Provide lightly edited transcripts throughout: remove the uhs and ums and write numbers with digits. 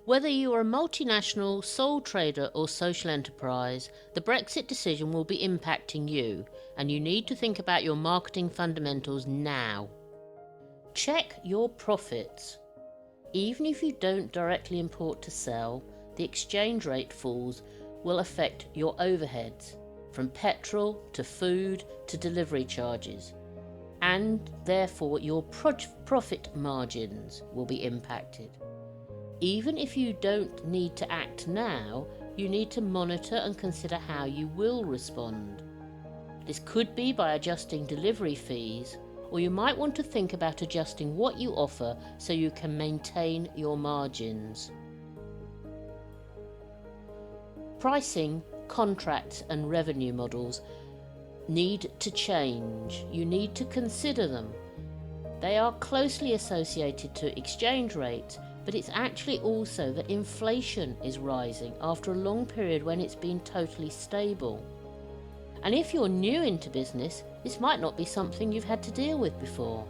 Whether you are a multinational, sole trader or social enterprise, the Brexit decision will be impacting you, and you need to think about your marketing fundamentals now. Check your profits. Even if you don't directly import to sell, the exchange rate falls will affect your overheads, from petrol to food to delivery charges, and therefore your profit margins will be impacted. Even if you don't need to act now, you need to monitor and consider how you will respond. This could be by adjusting delivery fees, or you might want to think about adjusting what you offer so you can maintain your margins. Pricing, contracts and revenue models need to change. You need to consider them. They are closely associated to exchange rates, but it's actually also that inflation is rising after a long period when it's been totally stable. And if you're new into business, this might not be something you've had to deal with before.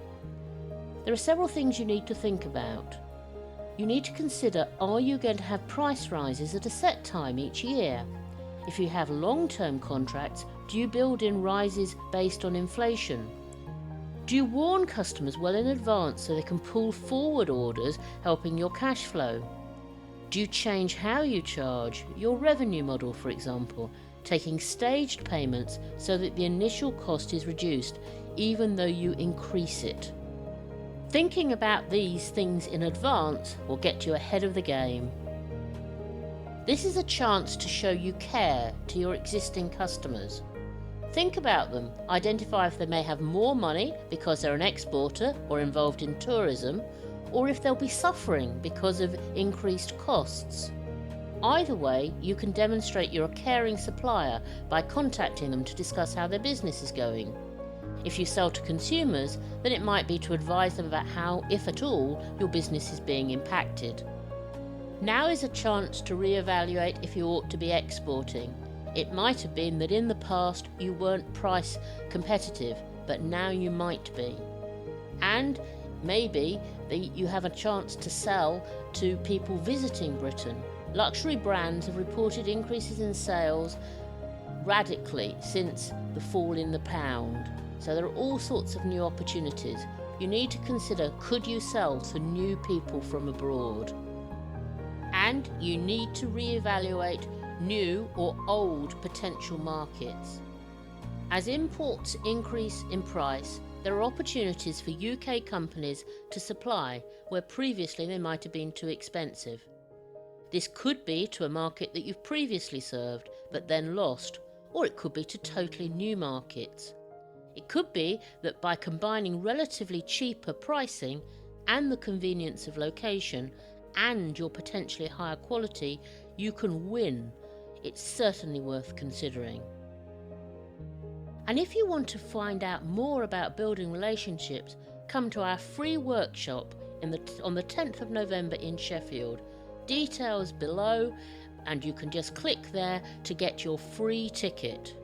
There are several things you need to think about. You need to consider, are you going to have price rises at a set time each year? If you have long-term contracts, do you build in rises based on inflation? Do you warn customers well in advance so they can pull forward orders, helping your cash flow? Do you change how you charge, your revenue model for example, taking staged payments so that the initial cost is reduced even though you increase it? Thinking about these things in advance will get you ahead of the game. This is a chance to show you care to your existing customers. Think about them, identify if they may have more money because they're an exporter or involved in tourism, or if they'll be suffering because of increased costs. Either way, you can demonstrate you're a caring supplier by contacting them to discuss how their business is going. If you sell to consumers, then it might be to advise them about how, if at all, your business is being impacted. Now is a chance to reevaluate if you ought to be exporting. It might have been that in the past you weren't price competitive, but now you might be. And maybe you have a chance to sell to people visiting Britain. Luxury brands have reported increases in sales radically since the fall in the pound. So there are all sorts of new opportunities. You need to consider, could you sell to new people from abroad? And you need to reevaluate new or old potential markets. As imports increase in price, there are opportunities for UK companies to supply where previously they might have been too expensive. This could be to a market that you've previously served but then lost, or it could be to totally new markets. It could be that by combining relatively cheaper pricing and the convenience of location and your potentially higher quality, you can win. It's certainly worth considering. And if you want to find out more about building relationships, come to our free workshop on the 10th of November in Sheffield. Details below, and you can just click there to get your free ticket.